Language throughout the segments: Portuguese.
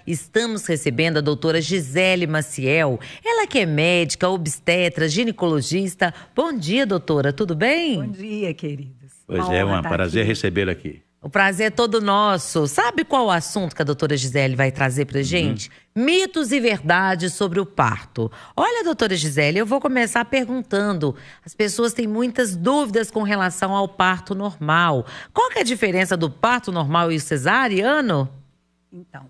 estamos recebendo a doutora Gisele Maciel. Ela que é médica, obstetra, ginecologista. Bom dia, doutora, tudo bem? Bom dia, queridos. Pois é, um prazer recebê-la aqui. O prazer é todo nosso. Sabe qual o assunto que a doutora Gisele vai trazer pra gente? Mitos e verdades sobre o parto. Olha, doutora Gisele, eu vou começar perguntando. As pessoas têm muitas dúvidas com relação ao parto normal. Qual que é a diferença do parto normal e o cesariano? Então,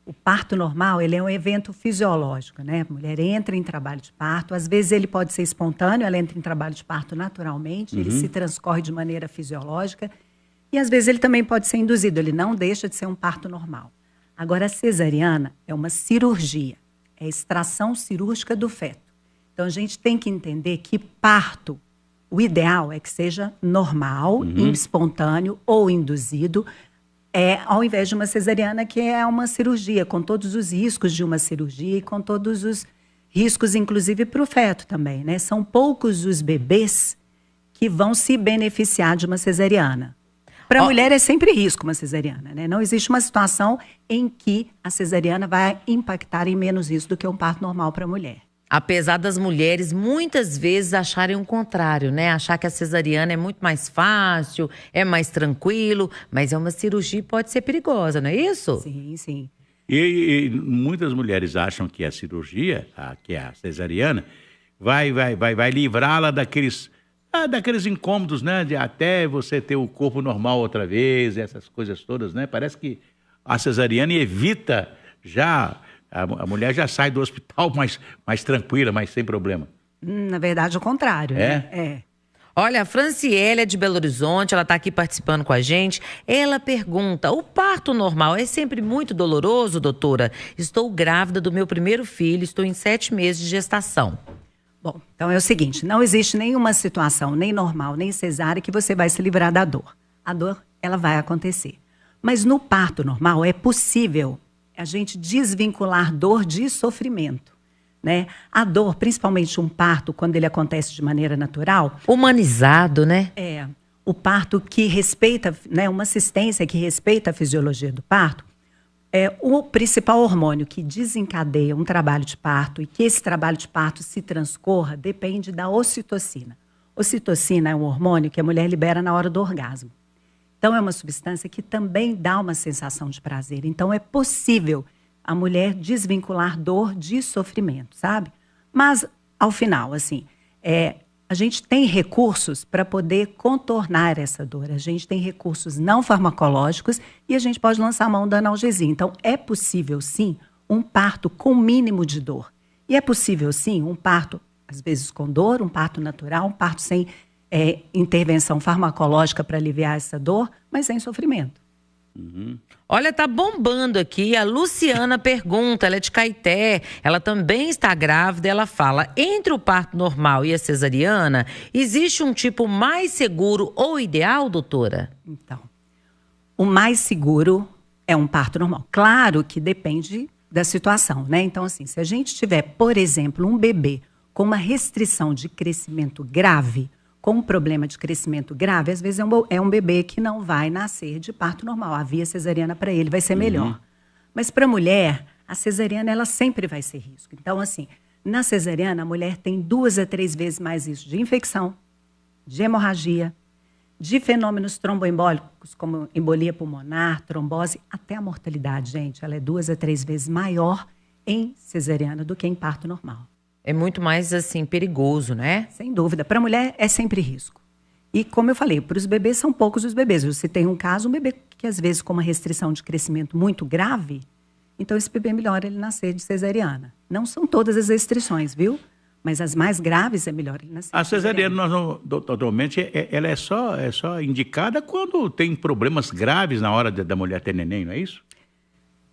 o parto normal, ele é um evento fisiológico, né? A mulher entra em trabalho de parto, às vezes ele pode ser espontâneo, ela entra em trabalho de parto naturalmente, ele se transcorre de maneira fisiológica. E às vezes ele também pode ser induzido, ele não deixa de ser um parto normal. Agora, a cesariana é uma cirurgia, é a extração cirúrgica do feto. Então, a gente tem que entender que parto, o ideal é que seja normal, espontâneo ou induzido, ao invés de uma cesariana, que é uma cirurgia, com todos os riscos de uma cirurgia e com todos os riscos, inclusive, para o feto também, né? São poucos os bebês que vão se beneficiar de uma cesariana. Para a mulher é sempre risco uma cesariana, né? Não existe uma situação em que a cesariana vai impactar em menos risco do que um parto normal para a mulher. Apesar das mulheres muitas vezes acharem o contrário, né? Achar que a cesariana é muito mais fácil, é mais tranquilo, mas é uma cirurgia e pode ser perigosa, não é isso? Sim, sim. E muitas mulheres acham que a cirurgia, que é a cesariana, vai livrá-la daqueles incômodos, né? De até você ter o corpo normal outra vez, essas coisas todas, né? Parece que a cesariana evita já, a mulher já sai do hospital mais tranquila, mais sem problema. Na verdade, o contrário, né? É. Olha, a Franciele é de Belo Horizonte, ela está aqui participando com a gente. Ela pergunta, o parto normal é sempre muito doloroso, doutora? Estou grávida do meu primeiro filho, estou em 7 meses de gestação. Bom, então é o seguinte, não existe nenhuma situação, nem normal, nem cesárea, que você vai se livrar da dor. A dor, ela vai acontecer. Mas no parto normal é possível a gente desvincular dor de sofrimento, né? A dor, principalmente um parto, quando ele acontece de maneira natural... Humanizado, né? O parto que respeita, né, uma assistência que respeita a fisiologia do parto, o principal hormônio que desencadeia um trabalho de parto e que esse trabalho de parto se transcorra depende da ocitocina. Ocitocina é um hormônio que a mulher libera na hora do orgasmo. Então, é uma substância que também dá uma sensação de prazer. Então, é possível a mulher desvincular dor de sofrimento, sabe? Mas, ao final, assim, a gente tem recursos para poder contornar essa dor. A gente tem recursos não farmacológicos e a gente pode lançar a mão da analgesia. Então, é possível, sim, um parto com mínimo de dor. E é possível, sim, um parto, às vezes com dor, um parto natural, um parto sem intervenção farmacológica para aliviar essa dor, mas sem sofrimento. Olha, tá bombando aqui. A Luciana pergunta, ela é de Caeté, ela também está grávida, ela fala, entre o parto normal e a cesariana, existe um tipo mais seguro ou ideal, doutora? Então, o mais seguro é um parto normal. Claro que depende da situação, né? Então, assim, se a gente tiver, por exemplo, um bebê com uma restrição de crescimento grave, com um problema de crescimento grave, às vezes é um bebê que não vai nascer de parto normal. A via cesariana para ele vai ser melhor. Mas para a mulher, a cesariana ela sempre vai ser risco. Então, assim, na cesariana, a mulher tem 2 a 3 vezes mais risco de infecção, de hemorragia, de fenômenos tromboembólicos, como embolia pulmonar, trombose, até a mortalidade, gente. Ela é 2 a 3 vezes maior em cesariana do que em parto normal. É muito mais, assim, perigoso, né? Sem dúvida. Para a mulher é sempre risco. E, como eu falei, para os bebês são poucos os bebês. Você tem um caso, um bebê que às vezes com uma restrição de crescimento muito grave, então esse bebê é melhor ele nascer de cesariana. Não são todas as restrições, viu? Mas as mais graves é melhor ele nascer A de cesariana. cesariana, atualmente, ela é só indicada quando tem problemas graves na hora da mulher ter neném, não é isso?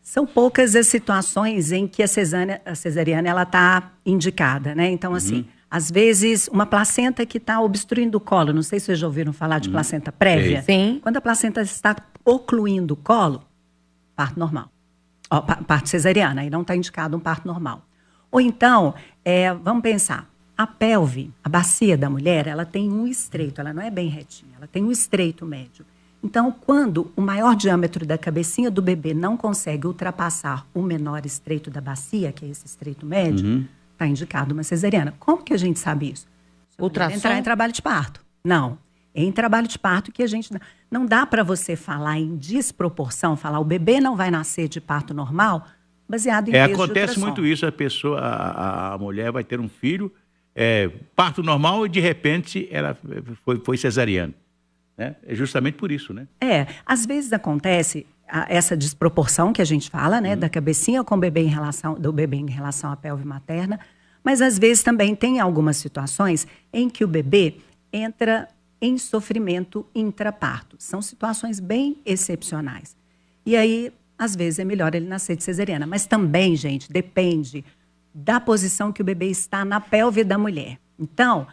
São poucas as situações em que a cesariana ela está indicada, né? Então, assim, às vezes, uma placenta que está obstruindo o colo, não sei se vocês já ouviram falar de placenta prévia. Sim. Quando a placenta está ocluindo o colo, parto normal. Parto cesariana, aí não está indicado um parto normal. Ou então, vamos pensar, a pelve, a bacia da mulher, ela tem um estreito, ela não é bem retinha, ela tem um estreito médio. Então, quando o maior diâmetro da cabecinha do bebê não consegue ultrapassar o menor estreito da bacia, que é esse estreito médio, está indicado uma cesariana. Como que a gente sabe isso? Se a mulher entrar em trabalho de parto. Não. É em trabalho de parto que a gente... Não dá para você falar em desproporção, falar o bebê não vai nascer de parto normal, baseado em peso de ultrassom. Acontece muito isso, a mulher vai ter um filho, parto normal e de repente ela foi cesariana. Né? É justamente por isso, né? Às vezes acontece essa desproporção que a gente fala, né, da cabecinha com o bebê do bebê em relação à pelve materna, mas às vezes também tem algumas situações em que o bebê entra em sofrimento intraparto. São situações bem excepcionais. E aí, às vezes, é melhor ele nascer de cesariana. Mas também, gente, depende da posição que o bebê está na pelve da mulher. Então,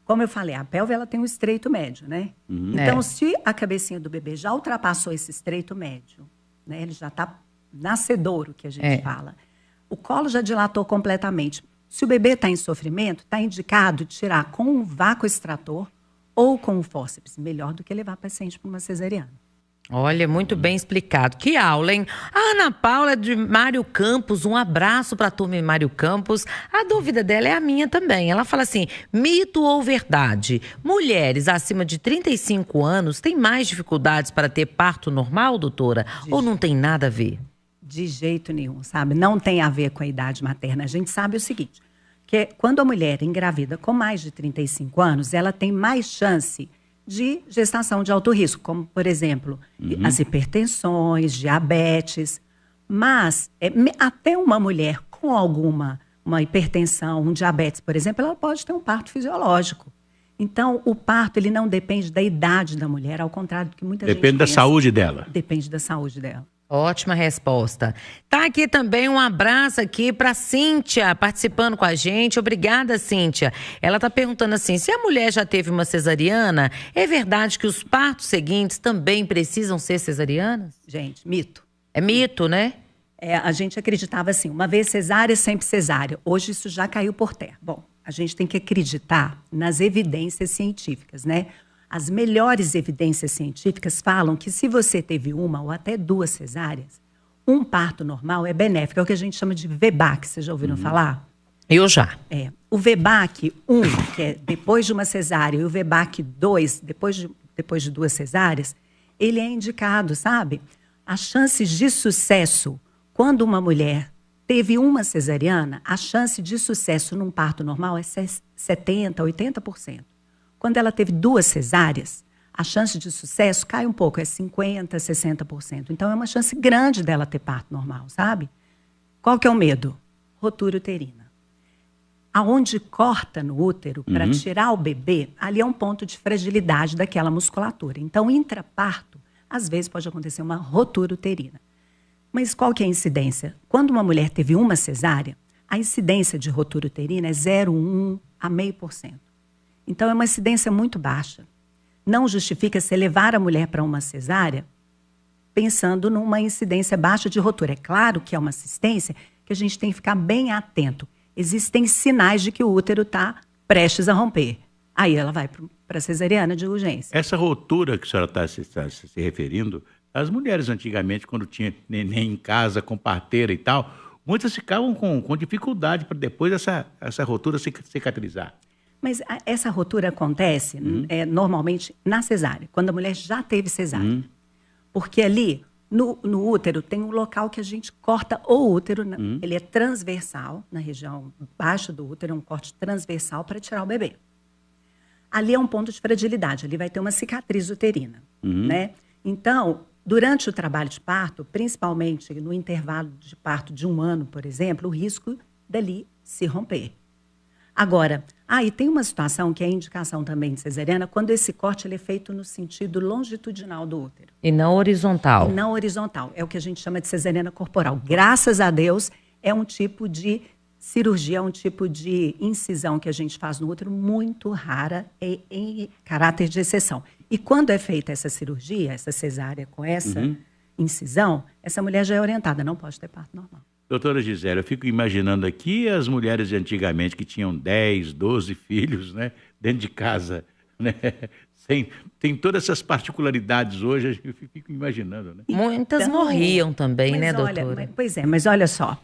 como eu falei, a pelve ela tem um estreito médio, né? Então, se a cabecinha do bebê já ultrapassou esse estreito médio, né, ele já está nascedouro, que a gente fala, o colo já dilatou completamente. Se o bebê está em sofrimento, está indicado tirar com um vácuo extrator ou com o fórceps, melhor do que levar o paciente para uma cesariana. Olha, muito bem explicado. Que aula, hein? A Ana Paula de Mário Campos, um abraço para a turma de Mário Campos. A dúvida dela é a minha também. Ela fala assim, mito ou verdade? Mulheres acima de 35 anos têm mais dificuldades para ter parto normal, doutora? Ou não tem nada a ver? De jeito nenhum, sabe? Não tem a ver com a idade materna. A gente sabe o seguinte, que quando a mulher engravida com mais de 35 anos, ela tem mais chance de gestação de alto risco, como, por exemplo, as hipertensões, diabetes. Mas até uma mulher com uma hipertensão, um diabetes, por exemplo, ela pode ter um parto fisiológico. Então, o parto ele não depende da idade da mulher, ao contrário do que muita gente pensa. Depende da saúde dela. Depende da saúde dela. Ótima resposta. Tá aqui também um abraço aqui para Cíntia, participando com a gente. Obrigada, Cíntia. Ela tá perguntando assim, se a mulher já teve uma cesariana, é verdade que os partos seguintes também precisam ser cesarianas? Gente, mito. É mito, né? A gente acreditava assim, uma vez cesárea, sempre cesárea. Hoje isso já caiu por terra. Bom, a gente tem que acreditar nas evidências científicas, né? As melhores evidências científicas falam que se você teve uma ou até duas cesáreas, um parto normal é benéfico. É o que a gente chama de VBAC. Vocês já ouviram falar? Eu já. O VBAC 1, que é depois de uma cesárea, e o VBAC 2, depois de duas cesáreas, ele é indicado, sabe? As chances de sucesso, quando uma mulher teve uma cesariana, a chance de sucesso num parto normal é 70%, 80%. Quando ela teve duas cesáreas, a chance de sucesso cai um pouco, é 50%, 60%. Então, é uma chance grande dela ter parto normal, sabe? Qual que é o medo? Rotura uterina. Aonde corta no útero, para tirar o bebê, ali é um ponto de fragilidade daquela musculatura. Então, intraparto, às vezes pode acontecer uma rotura uterina. Mas qual que é a incidência? Quando uma mulher teve uma cesárea, a incidência de rotura uterina é 0,1 a 0,5%. Então, é uma incidência muito baixa. Não justifica se levar a mulher para uma cesárea pensando numa incidência baixa de rotura. É claro que é uma assistência que a gente tem que ficar bem atento. Existem sinais de que o útero está prestes a romper. Aí ela vai para a cesariana de urgência. Essa rotura que a senhora está se referindo, as mulheres antigamente, quando tinha neném em casa, com parteira e tal, muitas ficavam com dificuldade para depois essa rotura cicatrizar. Mas essa rotura acontece normalmente na cesárea, quando a mulher já teve cesárea. Porque ali, no útero, tem um local que a gente corta o útero, ele é transversal, na região baixa do útero, é um corte transversal para tirar o bebê. Ali é um ponto de fragilidade, ali vai ter uma cicatriz uterina, né? Então, durante o trabalho de parto, principalmente no intervalo de parto de 1 ano, por exemplo, o risco dali se romper. Agora, e tem uma situação que é a indicação também de cesariana, quando esse corte ele é feito no sentido longitudinal do útero. E não horizontal. E não horizontal. É o que a gente chama de cesariana corporal. Graças a Deus, é um tipo de cirurgia, é um tipo de incisão que a gente faz no útero muito rara e em caráter de exceção. E quando é feita essa cirurgia, essa cesárea com essa incisão, essa mulher já é orientada, não pode ter parto normal. Doutora Gisele, eu fico imaginando aqui as mulheres de antigamente que tinham 10, 12 filhos, né, dentro de casa, né, tem todas essas particularidades hoje, eu fico imaginando, né? Muitas Então, morriam também, né, olha, doutora? Pois é, mas olha só,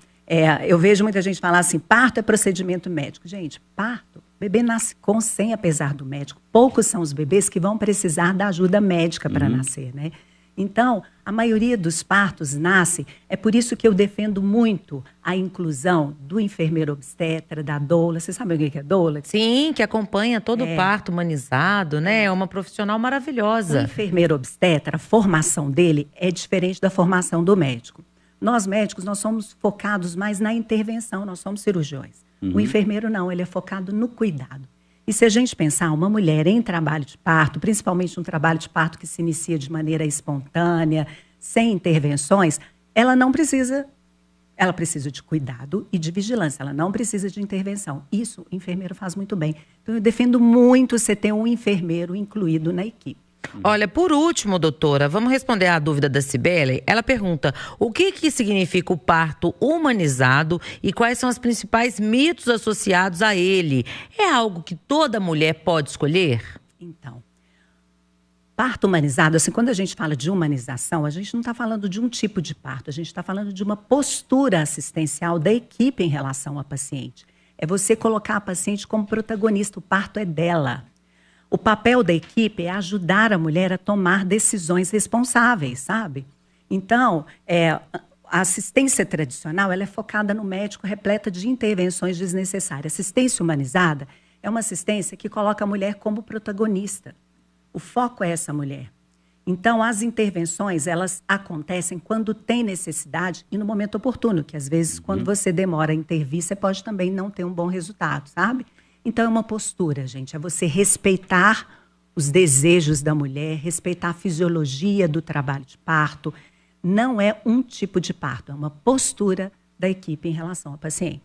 eu vejo muita gente falar assim, parto é procedimento médico. Gente, parto, bebê nasce com, sem, apesar do médico. Poucos são os bebês que vão precisar da ajuda médica para nascer, né? Então, a maioria dos partos nasce, é por isso que eu defendo muito a inclusão do enfermeiro obstetra, da doula. Você sabe o que é doula? Sim, que acompanha todo o parto humanizado, né? É uma profissional O maravilhosa. enfermeiro obstetra, a formação dele é diferente da formação do médico. Nós médicos, nós somos focados mais na intervenção, nós somos cirurgiões. O enfermeiro não, ele é focado no cuidado. E se a gente pensar, uma mulher em trabalho de parto, principalmente um trabalho de parto que se inicia de maneira espontânea, sem intervenções, ela precisa de cuidado e de vigilância, ela não precisa de intervenção. Isso o enfermeiro faz muito bem. Então eu defendo muito você ter um enfermeiro incluído na equipe. Olha, por último, doutora, vamos responder à dúvida da Cibele. Ela pergunta, o que significa o parto humanizado e quais são os principais mitos associados a ele? É algo que toda mulher pode escolher? Então, parto humanizado, assim, quando a gente fala de humanização, a gente não está falando de um tipo de parto, a gente está falando de uma postura assistencial da equipe em relação à paciente. É você colocar a paciente como protagonista, o parto é dela. O papel da equipe é ajudar a mulher a tomar decisões responsáveis, sabe? Então, a assistência tradicional ela é focada no médico, repleta de intervenções desnecessárias. Assistência humanizada é uma assistência que coloca a mulher como protagonista. O foco é essa mulher. Então, as intervenções, elas acontecem quando tem necessidade e no momento oportuno, que às vezes, quando você demora a intervir, você pode também não ter um bom resultado, sabe? Então, é uma postura, gente, é você respeitar os desejos da mulher, respeitar a fisiologia do trabalho de parto. Não é um tipo de parto, é uma postura da equipe em relação ao paciente.